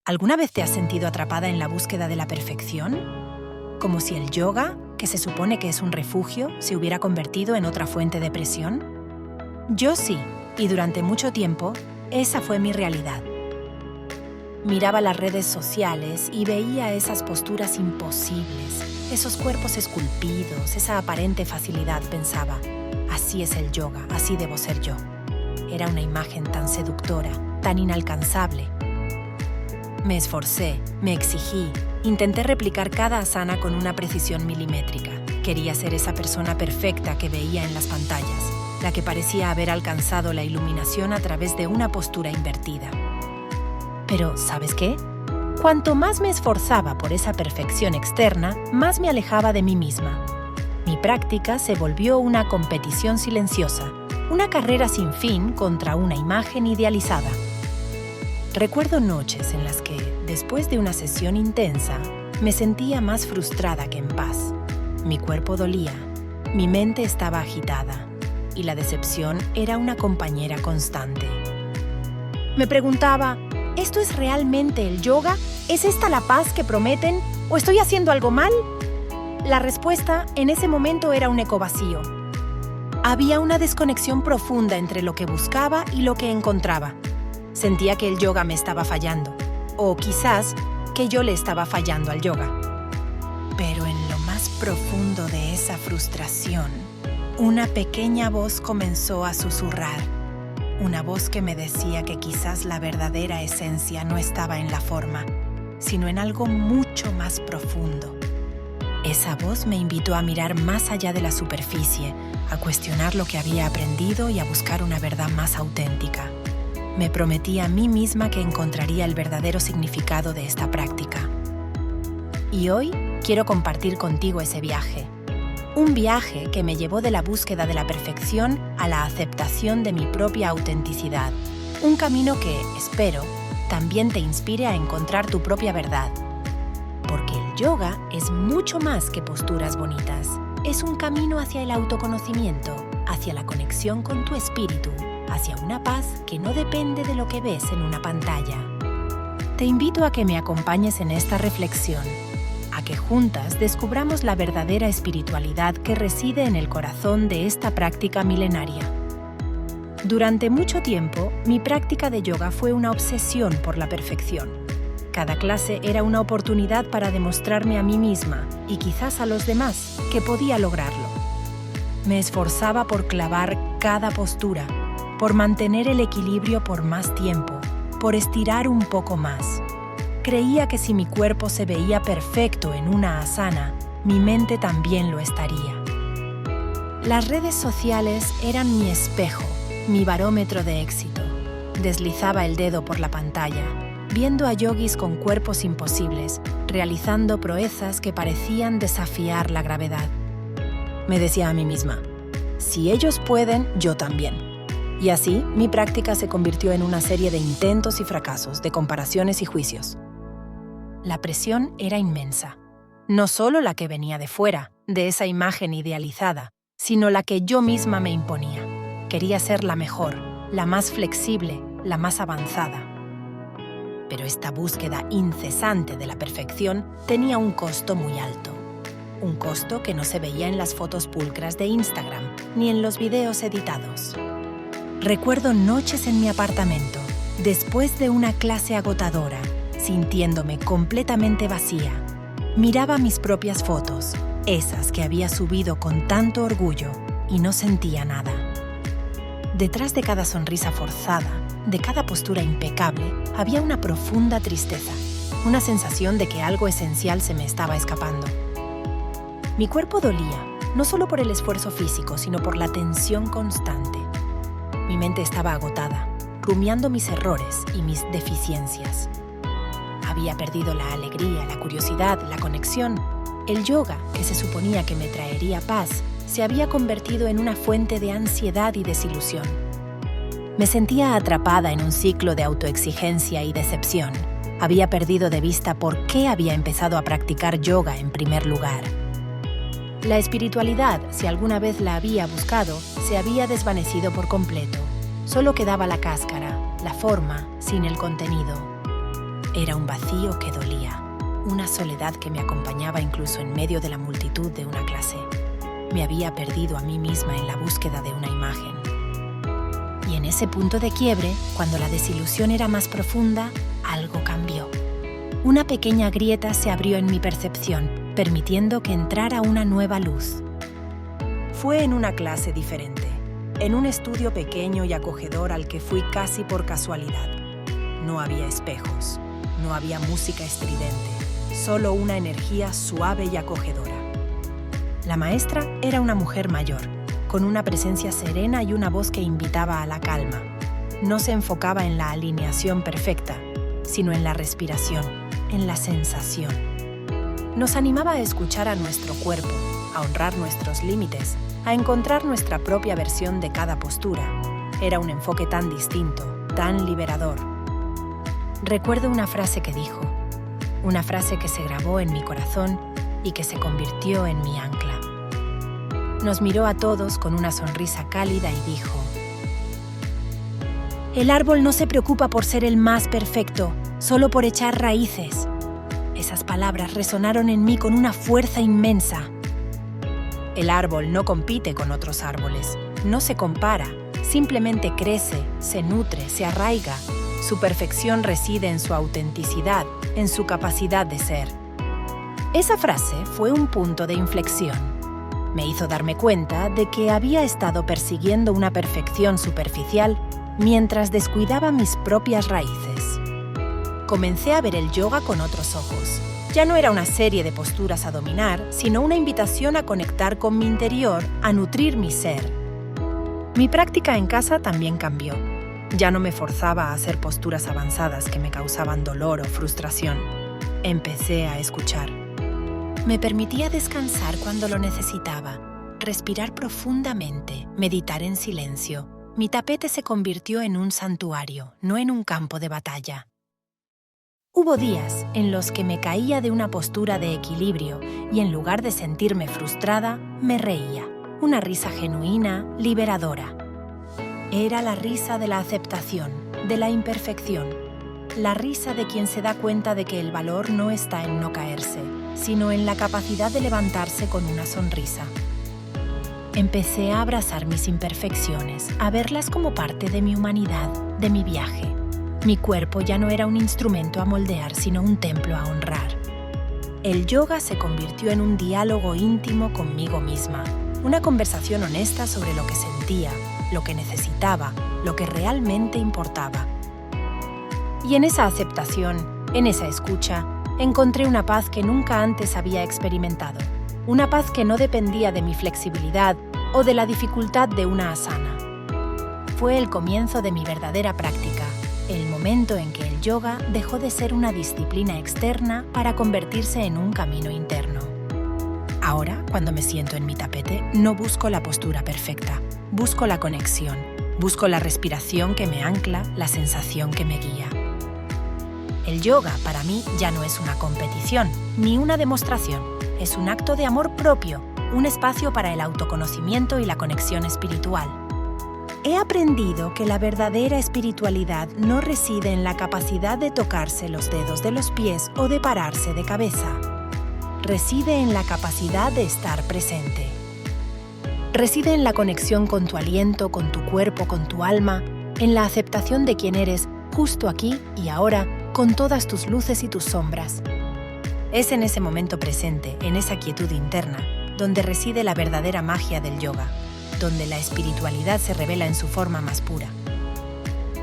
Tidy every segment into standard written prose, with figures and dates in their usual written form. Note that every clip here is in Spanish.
¿Alguna vez te has sentido atrapada en la búsqueda de la perfección? Como si el yoga, que se supone que es un refugio, se hubiera convertido en otra fuente de presión. Yo sí, y durante mucho tiempo, esa fue mi realidad. Miraba las redes sociales y veía esas posturas imposibles, esos cuerpos esculpidos, esa aparente facilidad. Pensaba, así es el yoga, así debo ser yo. Era una imagen tan seductora, tan inalcanzable. Me esforcé, me exigí, intenté replicar cada asana con una precisión milimétrica. Quería ser esa persona perfecta que veía en las pantallas, la que parecía haber alcanzado la iluminación a través de una postura invertida. Pero, ¿sabes qué? Cuanto más me esforzaba por esa perfección externa, más me alejaba de mí misma. Mi práctica se volvió una competición silenciosa, una carrera sin fin contra una imagen idealizada. Recuerdo noches en las que, después de una sesión intensa, me sentía más frustrada que en paz. Mi cuerpo dolía, mi mente estaba agitada, y la decepción era una compañera constante. Me preguntaba, ¿esto es realmente el yoga? ¿Es esta la paz que prometen? ¿O estoy haciendo algo mal? La respuesta en ese momento era un eco vacío. Había una desconexión profunda entre lo que buscaba y lo que encontraba. Sentía que el yoga me estaba fallando, o quizás que yo le estaba fallando al yoga. Pero en lo más profundo de esa frustración, una pequeña voz comenzó a susurrar. Una voz que me decía que quizás la verdadera esencia no estaba en la forma, sino en algo mucho más profundo. Esa voz me invitó a mirar más allá de la superficie, a cuestionar lo que había aprendido y a buscar una verdad más auténtica. Me prometí a mí misma que encontraría el verdadero significado de esta práctica. Y hoy quiero compartir contigo ese viaje. Un viaje que me llevó de la búsqueda de la perfección a la aceptación de mi propia autenticidad. Un camino que, espero, también te inspire a encontrar tu propia verdad. Porque el yoga es mucho más que posturas bonitas. Es un camino hacia el autoconocimiento, hacia la conexión con tu espíritu, hacia una paz que no depende de lo que ves en una pantalla. Te invito a que me acompañes en esta reflexión, a que juntas descubramos la verdadera espiritualidad que reside en el corazón de esta práctica milenaria. Durante mucho tiempo, mi práctica de yoga fue una obsesión por la perfección. Cada clase era una oportunidad para demostrarme a mí misma, y quizás a los demás, que podía lograrlo. Me esforzaba por clavar cada postura, por mantener el equilibrio por más tiempo, por estirar un poco más. Creía que si mi cuerpo se veía perfecto en una asana, mi mente también lo estaría. Las redes sociales eran mi espejo, mi barómetro de éxito. Deslizaba el dedo por la pantalla, viendo a yogis con cuerpos imposibles, realizando proezas que parecían desafiar la gravedad. Me decía a mí misma, si ellos pueden, yo también. Y así, mi práctica se convirtió en una serie de intentos y fracasos, de comparaciones y juicios. La presión era inmensa. No solo la que venía de fuera, de esa imagen idealizada, sino la que yo misma me imponía. Quería ser la mejor, la más flexible, la más avanzada. Pero esta búsqueda incesante de la perfección tenía un costo muy alto. Un costo que no se veía en las fotos pulcras de Instagram, ni en los videos editados. Recuerdo noches en mi apartamento, después de una clase agotadora, sintiéndome completamente vacía. Miraba mis propias fotos, esas que había subido con tanto orgullo, y no sentía nada. Detrás de cada sonrisa forzada, de cada postura impecable, había una profunda tristeza, una sensación de que algo esencial se me estaba escapando. Mi cuerpo dolía, no solo por el esfuerzo físico, sino por la tensión constante. Mi mente estaba agotada, rumiando mis errores y mis deficiencias. Había perdido la alegría, la curiosidad, la conexión. El yoga, que se suponía que me traería paz, se había convertido en una fuente de ansiedad y desilusión. Me sentía atrapada en un ciclo de autoexigencia y decepción. Había perdido de vista por qué había empezado a practicar yoga en primer lugar. La espiritualidad, si alguna vez la había buscado, se había desvanecido por completo. Solo quedaba la cáscara, la forma, sin el contenido. Era un vacío que dolía, una soledad que me acompañaba incluso en medio de la multitud de una clase. Me había perdido a mí misma en la búsqueda de una imagen. Y en ese punto de quiebre, cuando la desilusión era más profunda, algo cambió. Una pequeña grieta se abrió en mi percepción, permitiendo que entrara una nueva luz. Fue en una clase diferente, en un estudio pequeño y acogedor al que fui casi por casualidad. No había espejos, no había música estridente, solo una energía suave y acogedora. La maestra era una mujer mayor, con una presencia serena y una voz que invitaba a la calma. No se enfocaba en la alineación perfecta, sino en la respiración, en la sensación. Nos animaba a escuchar a nuestro cuerpo, a honrar nuestros límites, a encontrar nuestra propia versión de cada postura. Era un enfoque tan distinto, tan liberador. Recuerdo una frase que dijo, una frase que se grabó en mi corazón y que se convirtió en mi ancla. Nos miró a todos con una sonrisa cálida y dijo: "El árbol no se preocupa por ser el más perfecto, solo por echar raíces". Esas palabras resonaron en mí con una fuerza inmensa. El árbol no compite con otros árboles, no se compara, simplemente crece, se nutre, se arraiga. Su perfección reside en su autenticidad, en su capacidad de ser. Esa frase fue un punto de inflexión. Me hizo darme cuenta de que había estado persiguiendo una perfección superficial mientras descuidaba mis propias raíces. Comencé a ver el yoga con otros ojos. Ya no era una serie de posturas a dominar, sino una invitación a conectar con mi interior, a nutrir mi ser. Mi práctica en casa también cambió. Ya no me forzaba a hacer posturas avanzadas que me causaban dolor o frustración. Empecé a escuchar. Me permitía descansar cuando lo necesitaba, respirar profundamente, meditar en silencio. Mi tapete se convirtió en un santuario, no en un campo de batalla. Hubo días en los que me caía de una postura de equilibrio y en lugar de sentirme frustrada, me reía. Una risa genuina, liberadora. Era la risa de la aceptación, de la imperfección. La risa de quien se da cuenta de que el valor no está en no caerse, sino en la capacidad de levantarse con una sonrisa. Empecé a abrazar mis imperfecciones, a verlas como parte de mi humanidad, de mi viaje. Mi cuerpo ya no era un instrumento a moldear, sino un templo a honrar. El yoga se convirtió en un diálogo íntimo conmigo misma, una conversación honesta sobre lo que sentía, lo que necesitaba, lo que realmente importaba. Y en esa aceptación, en esa escucha, encontré una paz que nunca antes había experimentado. Una paz que no dependía de mi flexibilidad o de la dificultad de una asana. Fue el comienzo de mi verdadera práctica, el momento en que el yoga dejó de ser una disciplina externa para convertirse en un camino interno. Ahora, cuando me siento en mi tapete, no busco la postura perfecta, busco la conexión, busco la respiración que me ancla, la sensación que me guía. El yoga, para mí, ya no es una competición, ni una demostración. Es un acto de amor propio, un espacio para el autoconocimiento y la conexión espiritual. He aprendido que la verdadera espiritualidad no reside en la capacidad de tocarse los dedos de los pies o de pararse de cabeza. Reside en la capacidad de estar presente. Reside en la conexión con tu aliento, con tu cuerpo, con tu alma, en la aceptación de quién eres justo aquí y ahora, con todas tus luces y tus sombras. Es en ese momento presente, en esa quietud interna, donde reside la verdadera magia del yoga, donde la espiritualidad se revela en su forma más pura.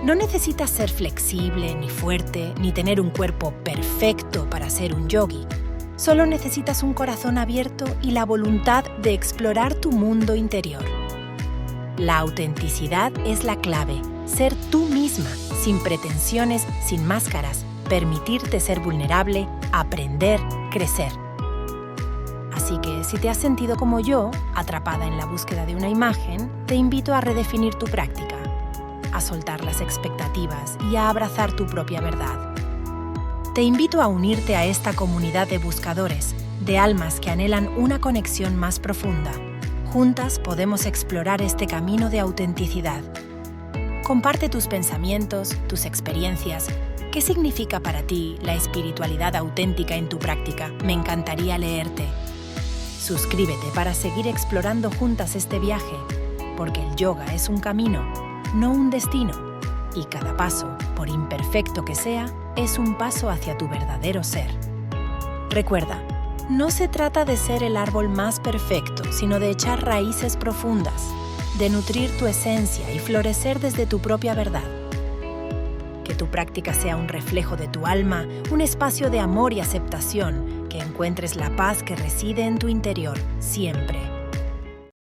No necesitas ser flexible, ni fuerte, ni tener un cuerpo perfecto para ser un yogi. Solo necesitas un corazón abierto y la voluntad de explorar tu mundo interior. La autenticidad es la clave, ser tú misma, sin pretensiones, sin máscaras, permitirte ser vulnerable, aprender, crecer. Así que si te has sentido como yo, atrapada en la búsqueda de una imagen, te invito a redefinir tu práctica, a soltar las expectativas y a abrazar tu propia verdad. Te invito a unirte a esta comunidad de buscadores, de almas que anhelan una conexión más profunda. Juntas podemos explorar este camino de autenticidad. Comparte tus pensamientos, tus experiencias, ¿Qué significa para ti la espiritualidad auténtica en tu práctica? Me encantaría leerte. Suscríbete para seguir explorando juntas este viaje, porque el yoga es un camino, no un destino, y cada paso, por imperfecto que sea, es un paso hacia tu verdadero ser. Recuerda, no se trata de ser el árbol más perfecto, sino de echar raíces profundas, de nutrir tu esencia y florecer desde tu propia verdad. Que tu práctica sea un reflejo de tu alma, un espacio de amor y aceptación, que encuentres la paz que reside en tu interior siempre.